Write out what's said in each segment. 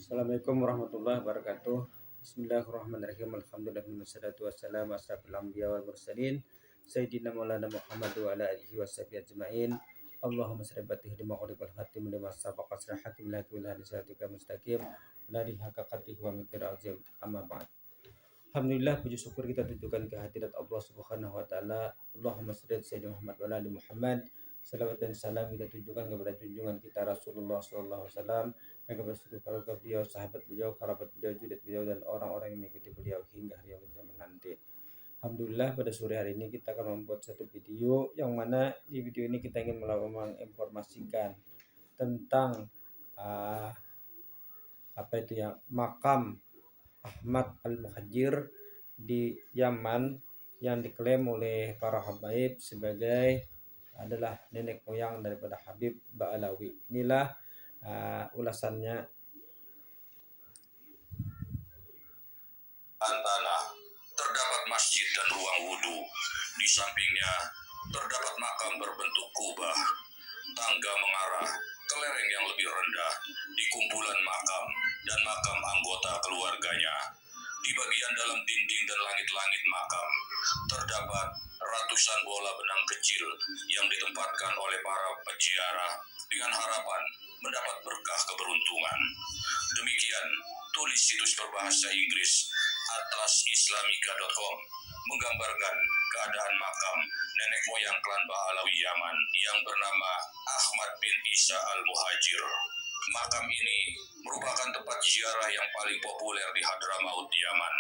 Assalamualaikum warahmatullahi wabarakatuh. Bismillahirrahmanirrahim. Alhamdulillah wassalatu wassalamu ala asyrafil anbiya wal mursalin sayyidina maulana Muhammad wa ala alihi washabihi ajmain. Allahumma shalli fatih lima uliqal hatim lima sabaqa sirahatim laki wal hadisyatika mustaqim lari haqqa qadrihi wa miqdar azim amma ba'd. Alhamdulillah, puji syukur kita tujukan ke hadirat Allah Subhanahu wa taala. Allahumma shalli ala sayyidina Muhammad wa ala ali Muhammad. Salawat dan salam kita tujukan kepada junjungan kita Rasulullah sallallahu alaihi wasallam, dan kepada seluruh keluarga beliau, sahabat beliau, kerabat beliau, judat beliau, dan orang-orang yang mengikuti beliau hingga hari kiamat nanti. Alhamdulillah, pada sore hari ini kita akan membuat satu video yang mana di video ini kita ingin menginformasikan tentang makam Ahmad Al-Muhajir di Yaman yang diklaim oleh para habaib sebagai adalah nenek moyang daripada Habib Ba'alawi. Inilah ulasannya. Tanah terdapat masjid dan ruang wudhu. Di sampingnya terdapat makam berbentuk kubah. Tangga mengarah ke lereng yang lebih rendah di kumpulan makam dan makam anggota keluarganya. Di bagian dalam dinding dan langit-langit makam terdapat ratusan bola benang kecil yang ditempatkan oleh para peziarah dengan harapan mendapat berkah keberuntungan. Demikian tulis situs berbahasa Inggris atlasislamika.com menggambarkan keadaan makam nenek moyang klan Ba'alawi Yaman yang bernama Ahmad bin Isa Al-Muhajir. Makam ini merupakan tempat ziarah yang paling populer di Hadramaut, Yaman.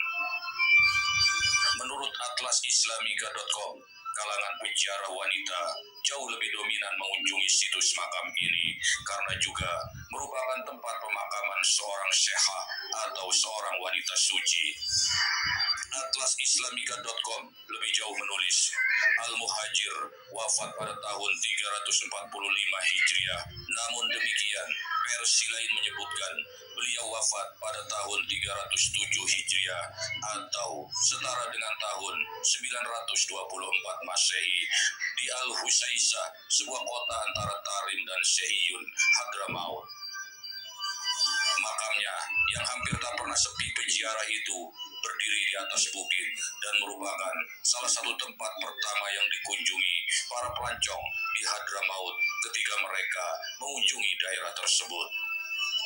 Menurut atlasislamika.com, kalangan peziarah wanita jauh lebih dominan mengunjungi situs makam ini karena juga merupakan tempat pemakaman seorang syekha atau seorang wanita suci. Atlasislamika.com lebih jauh menulis, Al-Muhajir wafat pada tahun 345 Hijriah. Namun demikian, versi lain menyebutkan beliau wafat pada tahun 307 Hijriah atau setara dengan tahun 924 Masehi di Al-Husaisah, sebuah kota antara Tarim dan Sehiyun, Hadramaut. Makamnya yang hampir tak pernah sepi peziarah itu berdiri di atas bukit dan merupakan salah satu tempat pertama yang dikunjungi para pelancong di Hadramaut ketika mereka mengunjungi daerah tersebut.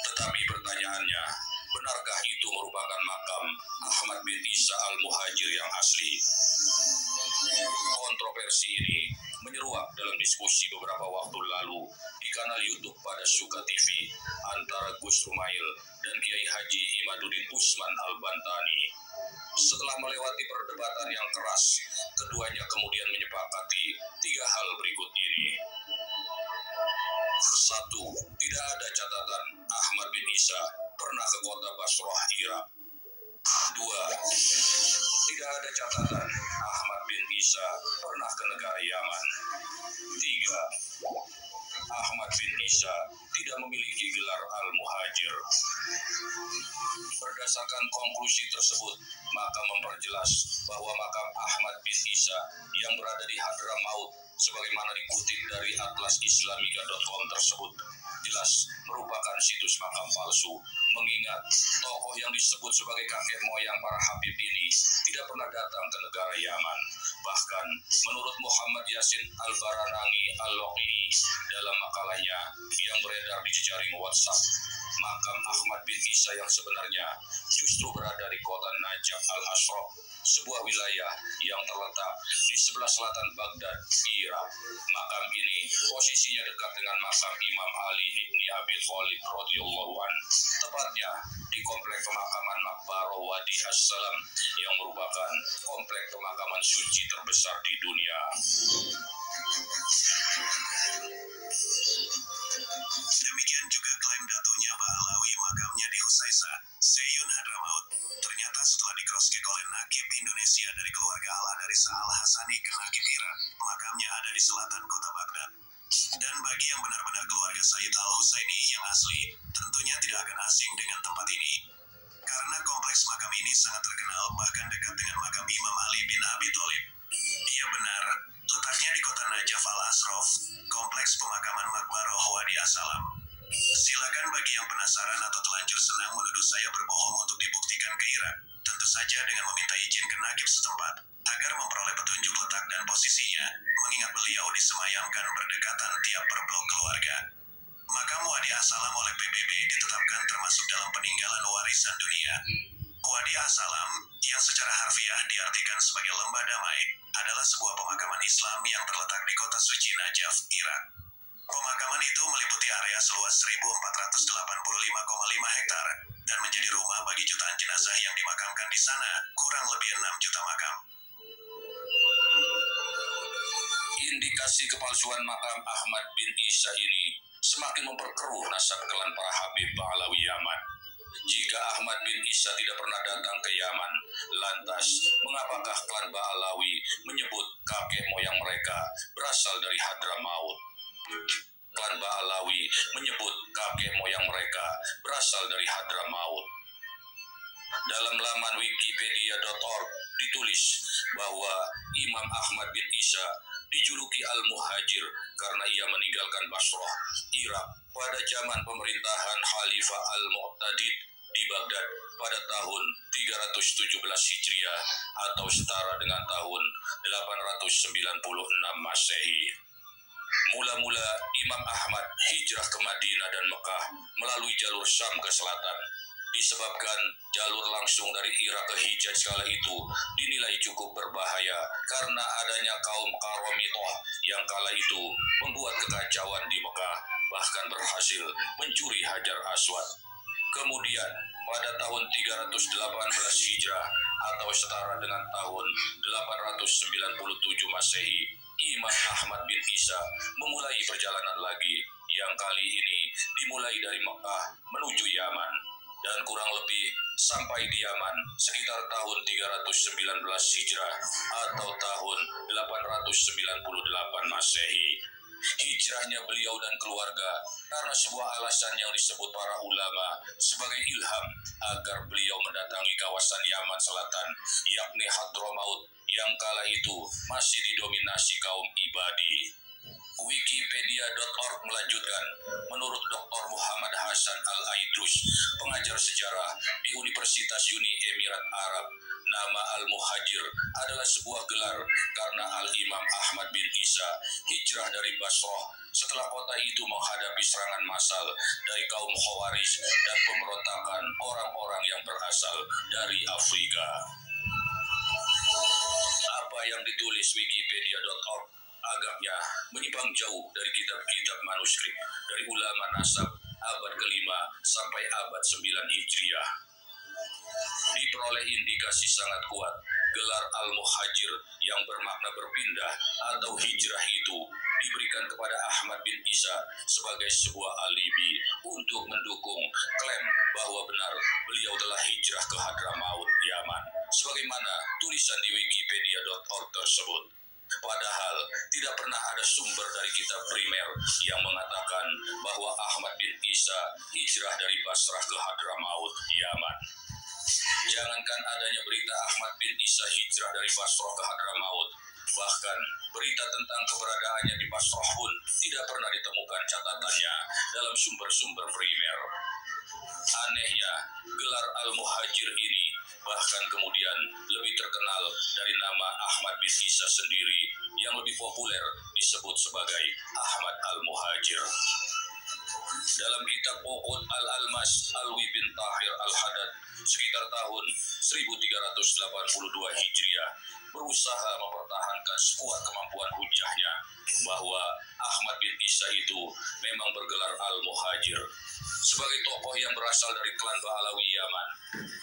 Tetapi pertanyaannya, benarkah itu merupakan makam Ahmad bin Isa Al-Muhajir yang asli? Kontroversi ini menyeruak dalam diskusi beberapa waktu lalu di kanal YouTube pada Suka TV antara Gus Rumail dan Kiai Haji Imaduddin Usman Al-Bantani. Setelah melewati perdebatan yang keras, keduanya kemudian menyepakati 3 hal berikut ini. 1. Tidak ada catatan Ahmad bin Isa pernah ke kota Basrah, Irak. 2. Tidak ada catatan Ahmad bin Isa pernah ke negara Yaman. 3. Ahmad bin Isa tidak memiliki gelar Al-Muhajir. Berdasarkan konklusi tersebut, maka memperjelas bahwa makam Ahmad bin Isa yang berada di Hadramaut sebagaimana dikutip dari atlasislamika.com tersebut jelas merupakan situs makam palsu, mengingat tokoh yang disebut sebagai kakek moyang para habib ini tidak pernah datang ke negara Yaman. Bahkan menurut Muhammad Yasin Al-Baranangi Al-Loqi dalam makalahnya yang beredar di jejaring WhatsApp, makam Ahmad bin Isa yang sebenarnya justru berada di kota Najaf Al-Ashraf, sebuah wilayah yang terletak di sebelah selatan Baghdad, Irak. Makam ini posisinya dekat dengan makam Imam Ali ibni Abi Thalib radhiyallahu anhu, tepatnya di komplek pemakaman Maqbarah Wadi As-Salam yang merupakan komplek pemakaman suci terbesar di dunia. Demikian juga klaim datunya Ba'alawi makamnya di Husaisah, Seyun, Hadramaut. Ternyata setelah di-cross-check oleh Nakib Indonesia dari keluarga Al-Adarisa Al-Hasani ke Nakib Irak, makamnya ada di selatan kota Baghdad. Dan bagi yang benar-benar keluarga Sayyid Al-Husaini yang asli, tentunya tidak akan asing dengan tempat ini. Karena kompleks makam ini sangat terkenal, bahkan dekat dengan makam Imam Ali bin Abi Thalib. Iya benar, letaknya di kota Najaf Al-Ashraf, kompleks pemakaman Maqbarah Wadi As-Salam. Silakan bagi yang penasaran atau telanjur senang menuduh saya berbohong untuk dibuktikan ke Irak. Tentu saja dengan meminta izin ke Naqib setempat agar memperoleh petunjuk letak dan posisinya, mengingat beliau disemayamkan berdekatan tiap berblok keluarga. Makam Wadi Assalam oleh PBB ditetapkan termasuk dalam peninggalan warisan dunia. Wadi Assalam, yang secara harfiah diartikan sebagai lembah damai, adalah sebuah pemakaman Islam yang terletak di kota suci Najaf, Irak. Pemakaman itu meliputi area seluas 1.485,5 hektar dan menjadi rumah bagi jutaan jenazah yang dimakamkan di sana, kurang lebih 6 juta makam. Indikasi kepalsuan makam Ahmad bin Isa ini semakin memperkeruh nasab klan para Habib Ba'alawi Yaman. Jika Ahmad bin Isa tidak pernah datang ke Yaman, lantas mengapakah klan Ba'alawi menyebut kakek moyang mereka berasal dari Hadramaut? Klan Ba'alawi menyebut kakek moyang mereka berasal dari Hadramaut. Dalam laman wikipedia.org ditulis bahwa Imam Ahmad bin Isa dijuluki Al-Muhajir karena ia meninggalkan Basrah, Irak pada zaman pemerintahan Khalifah Al-Mu'tadid di Baghdad pada tahun 317 Hijriah atau setara dengan tahun 896 Masehi. Mula-mula Imam Ahmad hijrah ke Madinah dan Mekah melalui jalur Syam ke selatan. Disebabkan jalur langsung dari Irak ke Hijaz kala itu dinilai cukup berbahaya karena adanya kaum Qaromitoh yang kala itu membuat kekacauan di Mekah, bahkan berhasil mencuri Hajar Aswad. Kemudian pada tahun 318 Hijrah atau setara dengan tahun 897 Masehi, Imam Ahmad bin Isa memulai perjalanan lagi yang kali ini dimulai dari Mekah menuju Yaman dan kurang lebih sampai di Yaman sekitar tahun 319 Hijrah atau tahun 898 Masehi. Hijrahnya beliau dan keluarga karena sebuah alasan yang disebut para ulama sebagai ilham agar beliau mendatangi kawasan Yaman Selatan, yakni Hadramaut yang kala itu masih didominasi kaum Ibadi. Wikipedia.org melanjutkan, menurut Dr. Muhammad Hasan Al-Aidrus, pengajar sejarah di Universitas Uni Emirat Arab, nama Al-Muhajir adalah sebuah gelar karena Al-Imam Ahmad bin Isa hijrah dari Basrah setelah kota itu menghadapi serangan massal dari kaum Khawarij dan pemberontakan orang-orang yang berasal dari Afrika. Apa yang ditulis Wikipedia.org agaknya menyimpang jauh dari kitab-kitab manuskrip dari ulama nasab abad ke-5 sampai abad 9 Hijriah. Diperoleh indikasi sangat kuat gelar Al-Muhajir yang bermakna berpindah atau hijrah itu diberikan kepada Ahmad bin Isa sebagai sebuah alibi untuk mendukung klaim bahwa benar beliau telah hijrah ke Hadramaut, Yaman, sebagaimana tulisan di wikipedia.org tersebut. Padahal tidak pernah ada sumber dari kitab primer yang mengatakan bahwa Ahmad bin Isa hijrah dari Basrah ke Hadramaut, Yaman. Jangankan adanya berita Ahmad bin Isa hijrah dari Basrah ke Hadramaut, bahkan berita tentang keberadaannya di Basrah pun tidak pernah ditemukan catatannya dalam sumber-sumber primer. Anehnya, gelar Al-Muhajir ini bahkan kemudian lebih terkenal dari nama Ahmad bin Isa sendiri yang lebih populer disebut sebagai Ahmad Al-Muhajir. Dalam kitab Uqud Al-Almas Alwi bin Tahir Al-Haddad sekitar tahun 1382 Hijriah berusaha mempertahankan sekuat kemampuan hujahnya bahwa Ahmad bin Isa itu memang bergelar Al-Muhajir. Sebagai tokoh yang berasal dari klan Ba'alawi Yaman,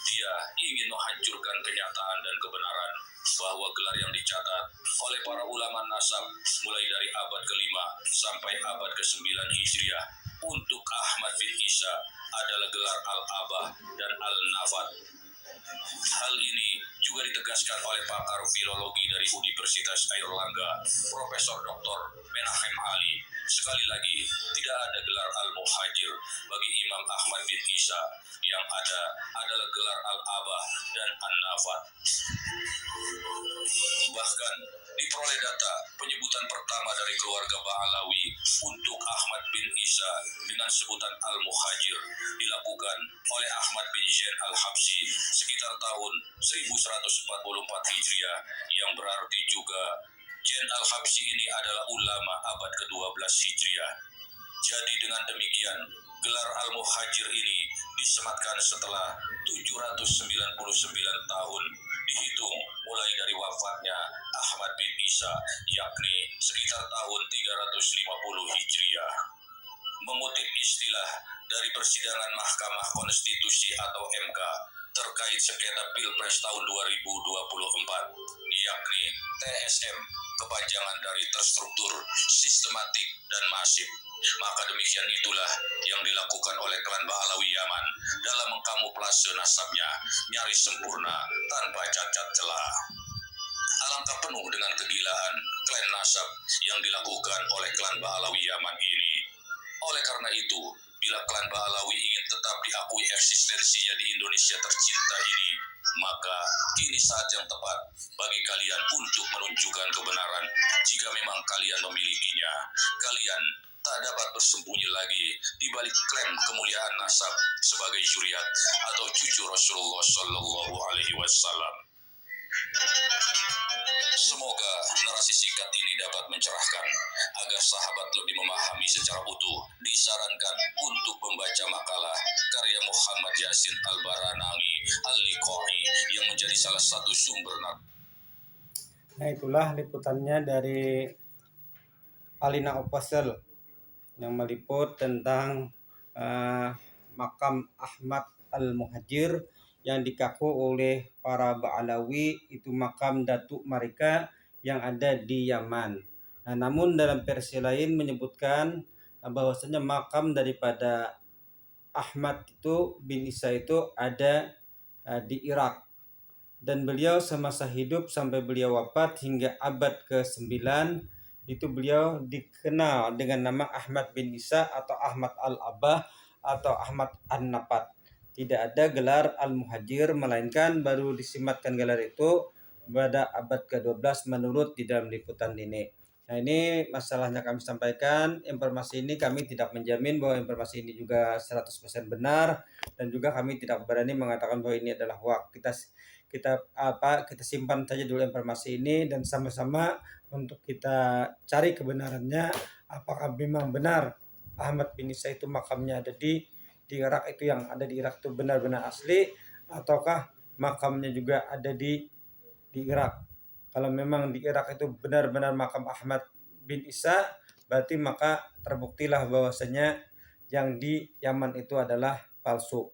dia ingin menghancurkan kenyataan dan kebenaran bahwa gelar yang dicatat oleh para ulama nasab mulai dari abad ke-5 sampai abad ke-9 Hijriah untuk Ahmad bin Isa adalah gelar Al-Abah dan Al-Nafat. Hal ini juga ditegaskan oleh pakar filologi dari Universitas Airlangga, Profesor Dr. Menahem Ali. Sekali lagi, tidak ada gelar Al-Muhajir bagi Imam Ahmad bin Isa. Yang ada adalah gelar Al-Abah dan An-Nafat. Bahkan diperoleh data penyebutan pertama dari keluarga Ba'alawi untuk Ahmad bin Isa dengan sebutan Al-Muhajir dilakukan oleh Ahmad bin Zain Al-Habsyi sekitar tahun 1144 Hijriah, yang berarti juga Zain Al-Habsyi ini adalah ulama abad ke-12 Hijriah. Jadi dengan demikian, gelar Al-Muhajir ini disematkan setelah 799 tahun dihitung mulai dari wafatnya Ahmad bin Isa, yakni sekitar tahun 350 Hijriah. Mengutip istilah dari persidangan Mahkamah Konstitusi atau MK terkait sengketa Pilpres tahun 2024, yakni TSM, kepanjangan dari terstruktur, sistematik, dan masif. Maka demikian itulah yang dilakukan oleh klan Ba'alawi Yaman dalam mengkamuflase nasabnya nyaris sempurna tanpa cacat celah. Alangkah penuh dengan kegilaan klan nasab yang dilakukan oleh klan Ba'alawi Yaman ini. Oleh karena itu, bila klan Ba'alawi ingin tetap diakui eksistensinya di Indonesia tercinta ini, maka kini saat yang tepat bagi kalian untuk menunjukkan kebenaran. Jika memang kalian memilikinya, kalian tak dapat bersembunyi lagi di balik klaim kemuliaan nasab sebagai zuriat atau cucu Rasulullah Shallallahu Alaihi Wasallam. Semoga narasi singkat ini dapat mencerahkan agar sahabat lebih memahami secara utuh. Disarankan untuk membaca makalah karya Muhammad Yasin Al-Baranangi Al-Liqai yang menjadi salah satu sumber. Nah, itulah liputannya dari Alina Official yang meliput tentang makam Ahmad Al-Muhajir yang dikaku oleh para Ba'alawi itu makam datuk mereka yang ada di Yaman. Nah, namun dalam versi lain menyebutkan bahwasanya makam daripada Ahmad itu bin Isa itu ada di Irak, dan beliau semasa hidup sampai beliau wafat hingga abad ke-9 itu beliau dikenal dengan nama Ahmad bin Isa atau Ahmad Al-Abah atau Ahmad An-Nafat. Tidak ada gelar Al-Muhajir, melainkan baru disematkan gelar itu pada abad ke-12 menurut di dalam liputan ini. Nah, ini masalahnya kami sampaikan. Informasi ini kami tidak menjamin bahwa informasi ini juga 100% benar, dan juga kami tidak berani mengatakan bahwa ini adalah hoax. Kita simpan saja dulu informasi ini dan sama-sama untuk kita cari kebenarannya, apakah memang benar Ahmad bin Isa itu makamnya ada di Irak, itu yang ada di Irak itu benar-benar asli, ataukah makamnya juga ada di Irak. Kalau memang di Irak itu benar-benar makam Ahmad bin Isa, berarti maka terbuktilah bahwasanya yang di Yaman itu adalah palsu.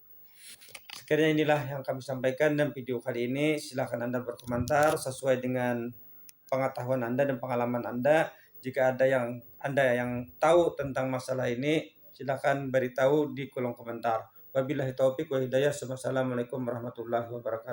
Sekiranya inilah yang kami sampaikan dalam video kali ini. Silahkan Anda berkomentar sesuai dengan pengetahuan Anda dan pengalaman Anda. Jika ada yang Anda yang tahu tentang masalah ini, silakan beritahu di kolom komentar. Wabillahi taufik wa hidayah. Wassalamualaikum warahmatullahi wabarakatuh.